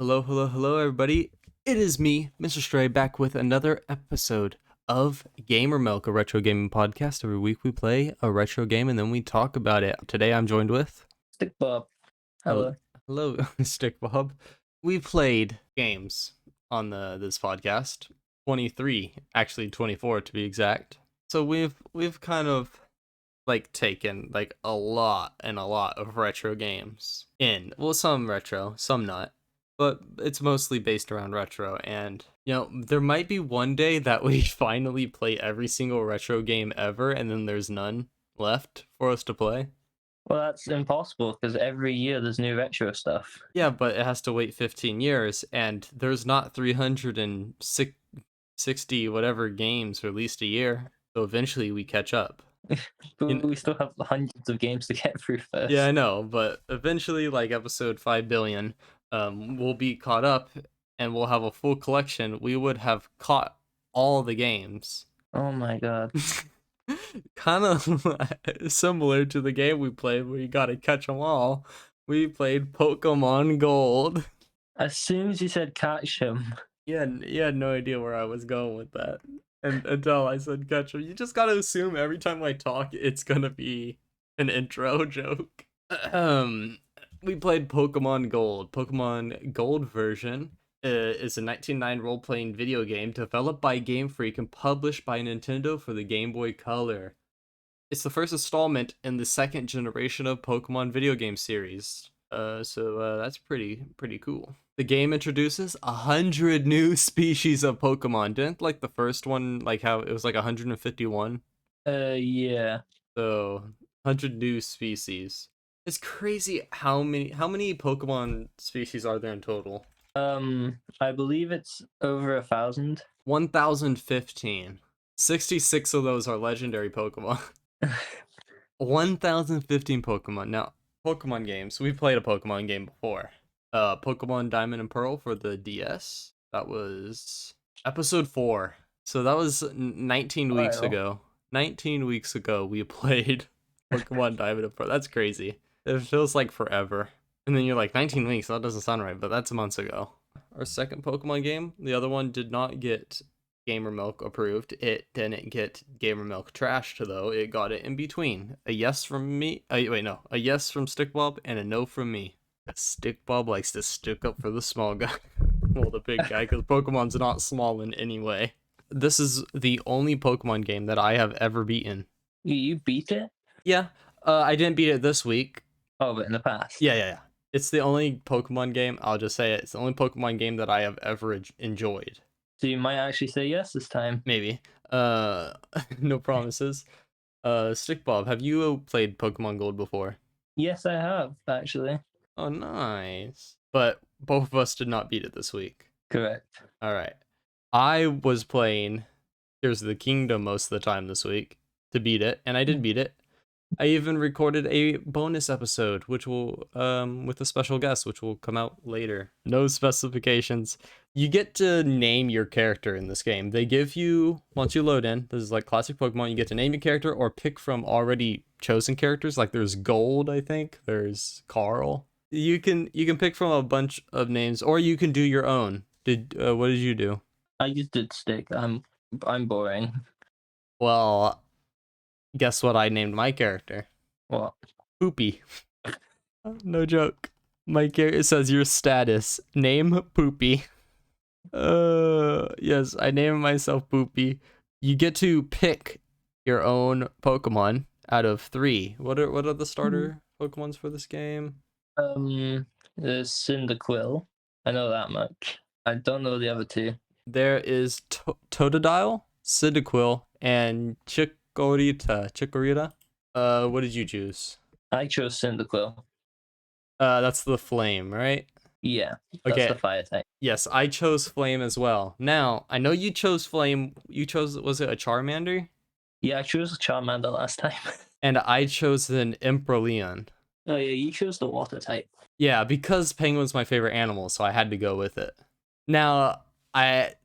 Hello, hello, hello, everybody. It is me, Mr. Stray, back with another episode of Gamer Milk, a retro gaming podcast. Every week we play a retro game and then we talk about it. Today I'm joined with. Stick Bob. Hel- Hello. Hello, Stick Bob. We played games on this podcast. 23, actually 24 to be exact. So we've kind of taken a lot of retro games in. Well, some retro, some not, but it's mostly based around retro. And there might be one day that we finally play every single retro game ever and then there's none left for us to play. Well, that's impossible because every year there's new retro stuff. Yeah, but it has to wait 15 years and there's not 360 whatever games released a year, so eventually we catch up. But we still have hundreds of games to get through first. Yeah, I know, but eventually, like episode 5 billion, we'll be caught up and we'll have a full collection. We would have caught all the games. Oh my god. Kind of similar to the game we played where you gotta catch them all. We played Pokemon Gold. As soon as you said catch him. Yeah, you had no idea where I was going with that. And until I said catch him. You just gotta assume every time I talk, it's gonna be an intro joke. We played Pokemon Gold. Pokemon Gold version is a 1999 role-playing video game developed by Game Freak and published by Nintendo for the Game Boy Color. It's the first installment in the second generation of Pokemon video game series. So that's pretty cool. The game introduces 100 new species of Pokemon. Didn't the first one how it was 151? Yeah. So 100 new species. It's crazy how many Pokemon species are there in total. I believe it's over 1,000. 1,015. 66 of those are legendary Pokemon. 1,015 Pokemon. Now, Pokemon games. We played a Pokemon game before. Pokemon Diamond and Pearl for the DS. That was episode 4. So that was 19 weeks ago. 19 weeks ago we played Pokemon Diamond and Pearl. That's crazy. It feels like forever. And then you're like, 19 weeks, that doesn't sound right, but that's months ago. Our second Pokemon game, the other one did not get Gamer Milk approved. It didn't get Gamer Milk trashed, though. It got it in between. A yes from me. A yes from Stick Bob and a no from me. Stick Bob likes to stick up for the small guy. Well, the big guy, because Pokemon's not small in any way. This is the only Pokemon game that I have ever beaten. You beat it? Yeah. I didn't beat it this week. Oh, but in the past? Yeah. It's the only Pokemon game, I'll just say it, it's the only Pokemon game that I have ever enjoyed. So you might actually say yes this time. Maybe. No promises. Stick Bob, have you played Pokemon Gold before? Yes, I have, actually. Oh, nice. But both of us did not beat it this week. Correct. Alright. I was playing Tears of the Kingdom most of the time this week to beat it, and I did beat it. I even recorded a bonus episode, which will, with a special guest, which will come out later. No specifications. You get to name your character in this game. They give you, once you load in, this is like classic Pokemon, you get to name your character or pick from already chosen characters. Like there's Gold, I think. There's Carl. You can pick from a bunch of names, or you can do your own. What did you do? I just did Stick. I'm boring. Well, guess what I named my character? What? Poopy. No joke. My character says your status. Name Poopy. Yes, I named myself Poopy. You get to pick your own Pokemon out of 3. What are the starter Pokemons for this game? There's Cyndaquil. I know that much. I don't know the other 2. There is Totodile, Cyndaquil, and Chikorita. What did you choose? I chose Cyndaquil. That's the flame, right? Yeah, that's Okay. the fire type. Yes, I chose flame as well. Now, I know you chose flame. You chose, was it a Charmander? Yeah, I chose Charmander last time. And I chose an Empoleon. Oh yeah, you chose the water type. Yeah, because Penguin's my favorite animal, so I had to go with it. Now,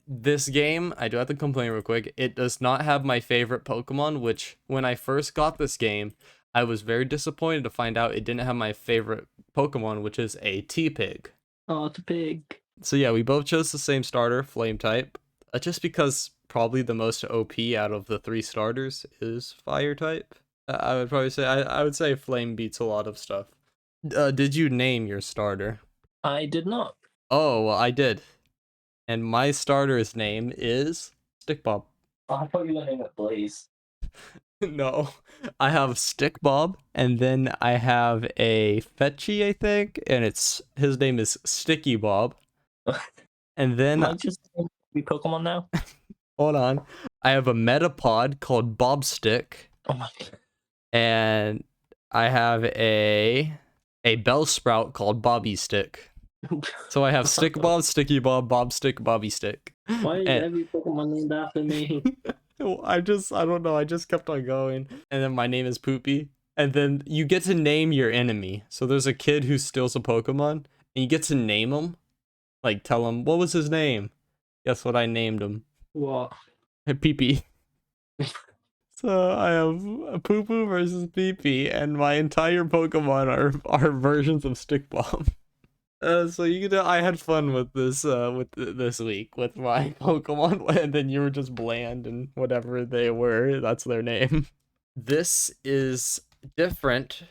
this game, I do have to complain real quick. It does not have my favorite Pokemon, which when I first got this game, I was very disappointed to find out it didn't have my favorite Pokemon, which is a T-Pig. Oh, it's a pig. So yeah, we both chose the same starter, Flame type, just because probably the most OP out of the 3 starters is Fire type. I would probably say I would say Flame beats a lot of stuff. Did you name your starter? I did not. Oh, well, I did. And my starter's name is Stick Bob. Oh, I thought you were going to name it Blaze. No, I have Stick Bob, and then I have a Fetchy, I think, and his name is Sticky Bob. And then Am I just be Pokemon now? hold on, I have a Metapod called Bobstick, Oh my god. and I have a Bellsprout called Bobby Stick. So I have Stick Bob, Sticky Bob, Bobstick, Bobby Stick. Why is And every Pokemon named after me? I don't know, I just kept on going. And then my name is Poopy. And then you get to name your enemy. So there's a kid who steals a Pokemon, and you get to name him. Like, tell him, what was his name? Guess what I named him? What? Pee-Pee. So I have Poo Poo versus Pee-Pee, and my entire Pokemon are versions of Stick Bomb. So I had fun with this week with my Pokemon, and then you were just bland and whatever they were, that's their name. This is different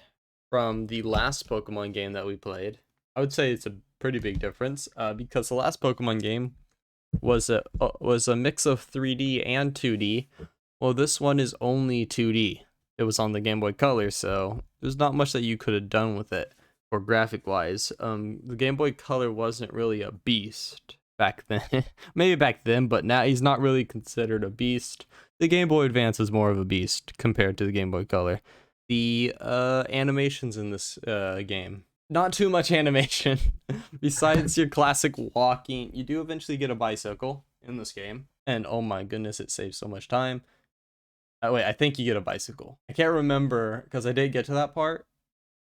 from the last Pokemon game that we played. I would say it's a pretty big difference, because the last Pokemon game was a mix of 3D and 2D. Well, this one is only 2D. It was on the Game Boy Color, so there's not much that you could have done with it, or graphic wise. The Game Boy Color wasn't really a beast back then. Maybe back then, but now he's not really considered a beast. The Game Boy Advance is more of a beast compared to the Game Boy Color. The animations in this game, not too much animation. Besides your classic walking, you do eventually get a bicycle in this game, and oh my goodness, it saves so much time. Wait, I think you get a bicycle. I can't remember because I did get to that part,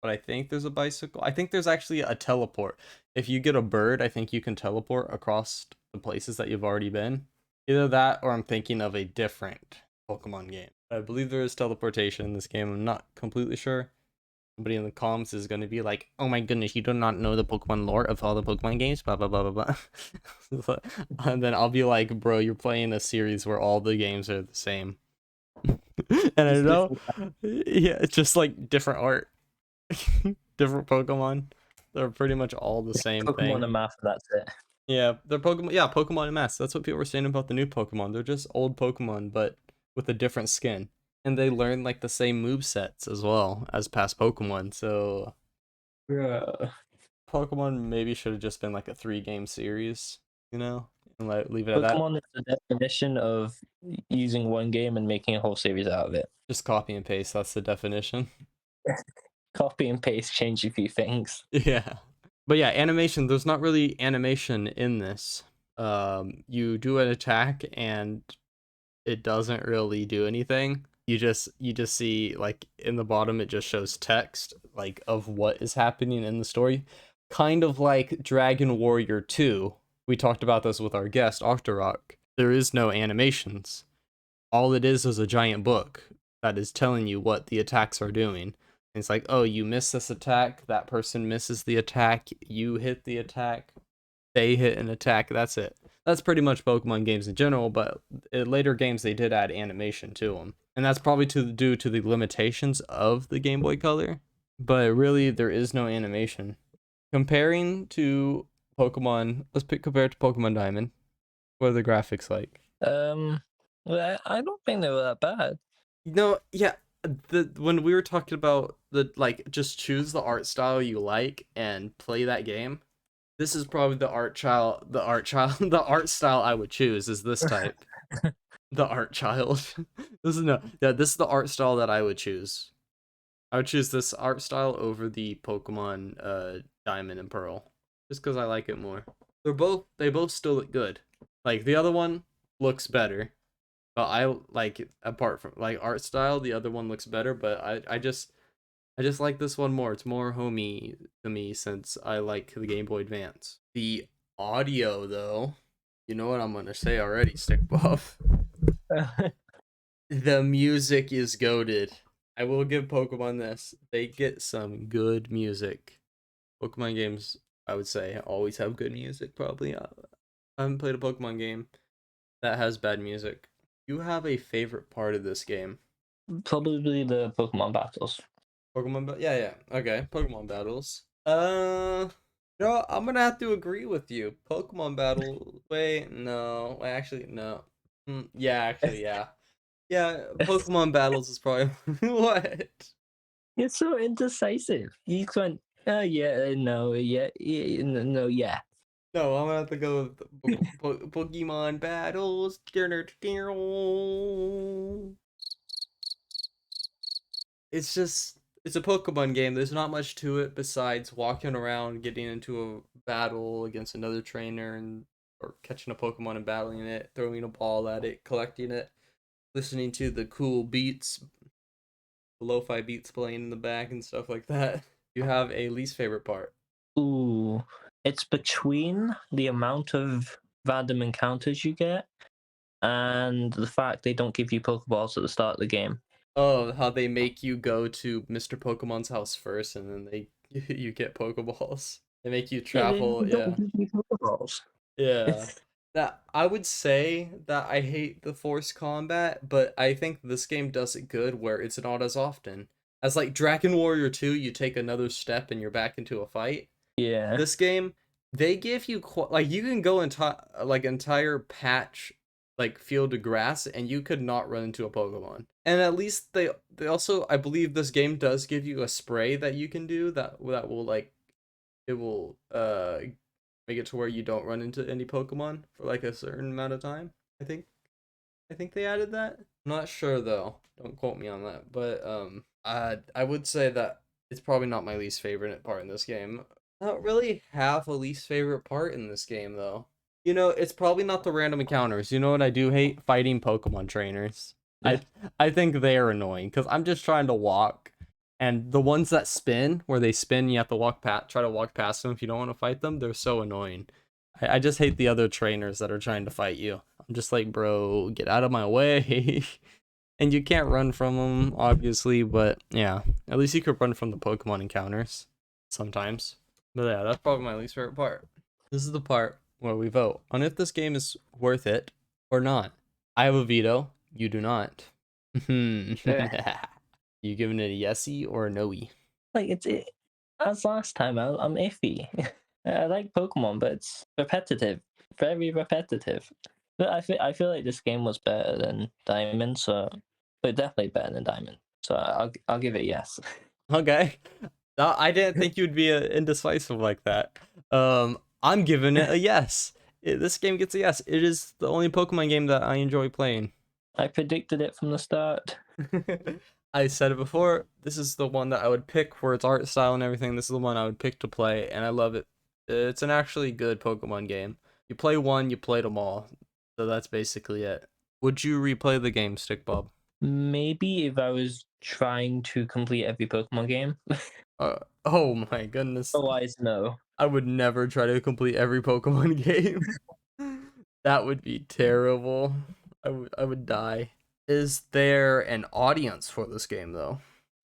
but I think there's a bicycle. I think there's actually a teleport. If you get a bird, I think you can teleport across the places that you've already been. Either that, or I'm thinking of a different Pokemon game. I believe there is teleportation in this game. I'm not completely sure. Somebody in the comments is going to be like, oh my goodness, you do not know the Pokemon lore of all the Pokemon games, blah, blah, blah, blah, blah. And then I'll be like, bro, you're playing a series where all the games are the same. And I know, yeah, it's just like different art, different Pokemon. They're pretty much all the same Pokemon thing. and math, that's it. Yeah, they're Pokemon. Yeah, Pokemon and Masks. That's what people were saying about the new Pokemon. They're just old Pokemon, but with a different skin. And they learn like the same move sets as well as past Pokemon. So Bruh. Pokemon maybe should have just been like a 3-game series, and leave it at that. Pokemon is the definition of using one game and making a whole series out of it. Just copy and paste. That's the definition. Copy and paste, change a few things. Yeah. But yeah, animation, there's not really animation in this. You do an attack and it doesn't really do anything. You just see like in the bottom it just shows text like of what is happening in the story. Kind of like Dragon Warrior 2. We talked about this with our guest, Octorok. There is no animations. All it is a giant book that is telling you what the attacks are doing. And it's like, oh, you miss this attack, that person misses the attack, you hit the attack, they hit an attack, that's it. That's pretty much Pokemon games in general, but in later games they did add animation to them. And that's probably due to the limitations of the Game Boy Color. But really, there is no animation. Comparing to Pokemon, compare it to Pokemon Diamond. What are the graphics like? Well, I don't think they were that bad. No, yeah. When we were talking about just choose the art style you like and play that game. This is probably the art style the art style I would choose is this type. The art child. This is the art style that I would choose. I would choose this art style over the Pokemon Diamond and Pearl. Just because I like it more. They both still look good. Like the other one looks better. But I like, apart from like art style, the other one looks better, but I just like this one more. It's more homey to me since I like the Game Boy Advance. The audio though, you know what I'm gonna say already, Stick Buff. The music is goated. I will give Pokemon this. They get some good music. Pokemon games I would say always have good music. Probably. I haven't played a Pokemon game that has bad music. You have a favorite part of this game? Probably the Pokemon battles. Yeah, yeah. Okay, Pokemon battles. No, I'm gonna have to agree with you. Pokemon battle. Wait, no. Wait, actually, no. Yeah, actually, yeah. Yeah, Pokemon battles is probably what? It's so indecisive. You went, oh yeah, no, yeah, yeah, no, yeah. No, I'm gonna have to go with Pokemon battles. It's a Pokemon game. There's not much to it besides walking around, getting into a battle against another trainer, and or catching a Pokemon and battling it, throwing a ball at it, collecting it, listening to the cool beats, the lo-fi beats playing in the back and stuff like that. You have a least favorite part. Ooh, it's between the amount of random encounters you get and the fact they don't give you Pokeballs at the start of the game. Oh, how they make you go to Mr. Pokemon's house first, and then they you get Pokeballs. They make you Yeah, travel. they don't Yeah, give you Pokeballs. yeah. That I would say that I hate the forced combat, but I think this game does it good where it's not as often. As like Dragon Warrior 2, you take another step and you're back into a fight. Yeah, This game, they give you like you can go entire patch like field of grass and you could not run into a Pokemon. And at least they also I believe this game does give you a spray that you can do that will like it will make it to where you don't run into any Pokemon for like a certain amount of time. I think I think they added that. I'm not sure though. Don't quote me on that. But I would say that it's probably not my least favorite part in this game. I don't really have a least favorite part in this game though. You know, it's probably not the random encounters. You know what I do hate? Fighting Pokemon trainers. yeah, I think they are annoying because I'm just trying to walk, and the ones that spin, where they spin, you have to try to walk past them if you don't want to fight them. They're so annoying. I just hate the other trainers that are trying to fight you. I'm just like, bro, get out of my way. And you can't run from them, obviously, but yeah, at least you could run from the Pokemon encounters sometimes. But yeah, that's probably my least favorite part. This is the part where we vote on if this game is worth it or not. I have a veto. You do not. You yeah. giving it a yesy or a noey? Like as last time, I'm iffy. I like Pokemon, but it's repetitive, very repetitive. But I feel like this game was better than Diamond, but definitely better than Diamond. So I'll give it yes. Okay. No, I didn't think you'd be indecisive like that. I'm giving it a yes. This game gets a yes. It is the only Pokemon game that I enjoy playing. I predicted it from the start. I said it before. This is the one that I would pick for its art style and everything. This is the one I would pick to play, and I love it. It's an actually good Pokemon game. You play one, you played them all. So that's basically it. Would you replay the game, Stick Bob? Maybe if I was trying to complete every Pokemon game. Oh my goodness. Otherwise, no. I would never try to complete every Pokemon game. That would be terrible. I would die. Is there an audience for this game though?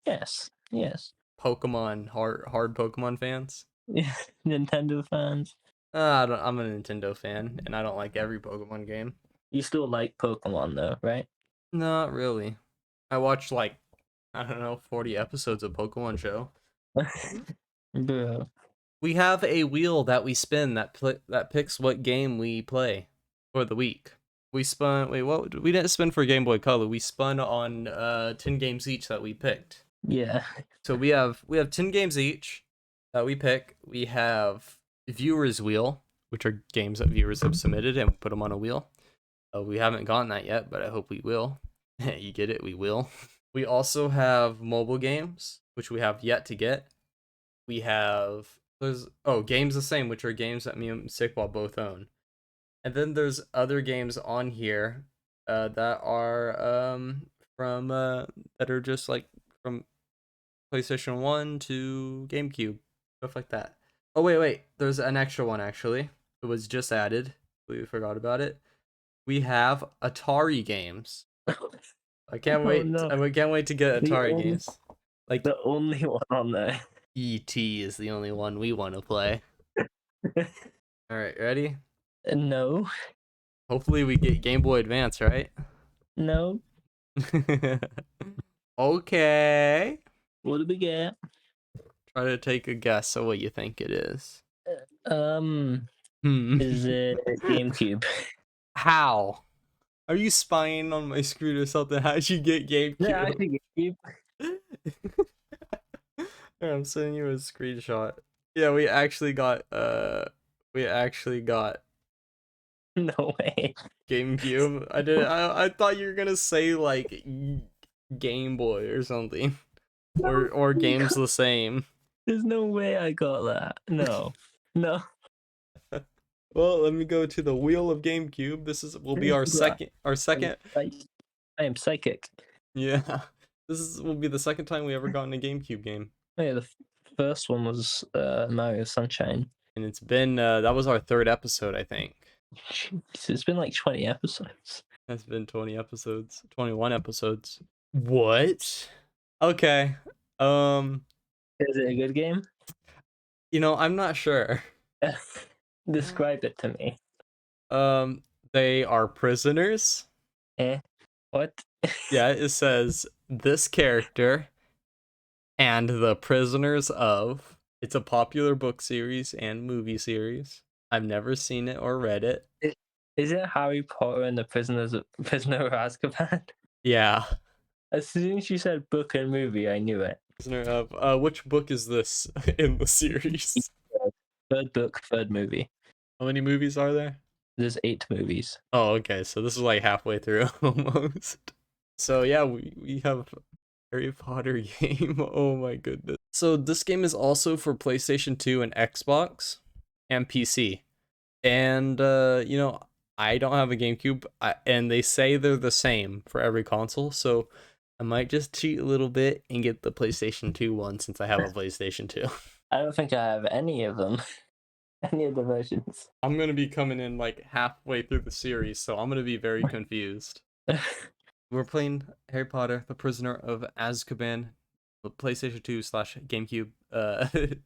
Yes, yes. Pokemon hard Pokemon fans? Yeah, Nintendo fans. I'm a Nintendo fan and I don't like every Pokemon game. You still like Pokemon though, right? Not really. I watched like I don't know 40 episodes of Pokemon show. Bro. We have a wheel that we spin that picks what game we play for the week. We spun. Wait, what? We didn't spin for Game Boy Color. We spun on 10 games each that we picked. Yeah. So we have 10 games each that we pick. We have viewers wheel, which are games that viewers have submitted, and we put them on a wheel. We haven't gotten that yet, but I hope we will. You get it? We will. We also have mobile games, which we have yet to get. We have games the same, which are games that me and Sickball both own. And then there's other games on here that are from that are just like from PlayStation 1 to GameCube, stuff like that. Oh wait, there's an extra one actually. It was just added. We forgot about it. We have Atari games. I can't Oh wait. no. I can't wait to get The Atari only, games. Like the only one on there. ET is the only one we want to play. All right, ready? No, Hopefully we get Game Boy Advance, right? no. Okay. What do we get? Try to take a guess at what you think it is. Um, Hmm. is it GameCube? How? Are you spying on my screen or something? How'd you get Is it GameCube? actually GameCube? Here, I'm sending you a screenshot. Yeah, we actually got No way. GameCube. I thought you were gonna say like Game Boy or something. Or games the same. There's no way I got that. No, no. Well, let me go to the wheel of GameCube. Will be our Bruh, second. I am psychic. Yeah. Will be the second time we ever gotten a GameCube game. Oh, yeah, the first one was Mario Sunshine. And it's been that was our third episode, I think. Jeez, it's been like 20 episodes. That's been 20 episodes. 21 episodes. What? Okay. Is it a good game? I'm not sure. Describe it to me. They are prisoners. What? Yeah, it says this character and the prisoners of. It's a popular book series and movie series. I've never seen it or read it. Is it Harry Potter and the Prisoner of Azkaban? Yeah. As soon as you said book and movie, I knew it. Prisoner of which book is this in the series? Third book, third movie. How many movies are there? There's 8 movies. Oh, okay. So this is like halfway through almost. So yeah, we have Harry Potter game. Oh my goodness. So this game is also for PlayStation 2 and Xbox and PC. And I don't have a GameCube, and they say they're the same for every console, so I might just cheat a little bit and get the PlayStation 2 one since I have a PlayStation 2. I don't think I have any of them. Any of the versions. I'm going to be coming in like halfway through the series, so I'm going to be very confused. We're playing Harry Potter, The Prisoner of Azkaban, the PlayStation 2 / GameCube.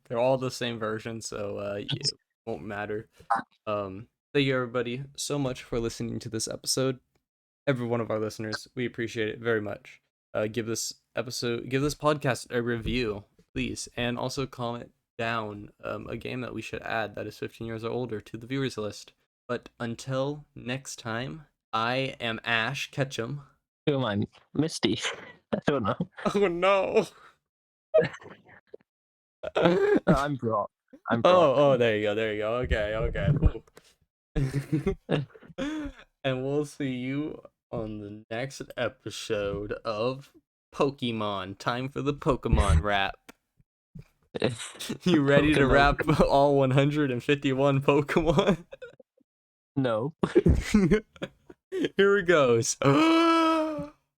They're all the same version, so it won't matter. Thank you everybody so much for listening to this episode. Every one of our listeners, we appreciate it very much. Give this podcast a review, please, and also comment down a game that we should add that is 15 years or older to the viewers list. But until next time, I am Ash Ketchum. Who am I? Misty. I don't know. Oh no. I'm Brock. Oh, there you go. Okay. And we'll see you on the next episode of Pokemon. Time for the Pokemon rap. You ready to rap all 151 Pokemon? No. Here it goes.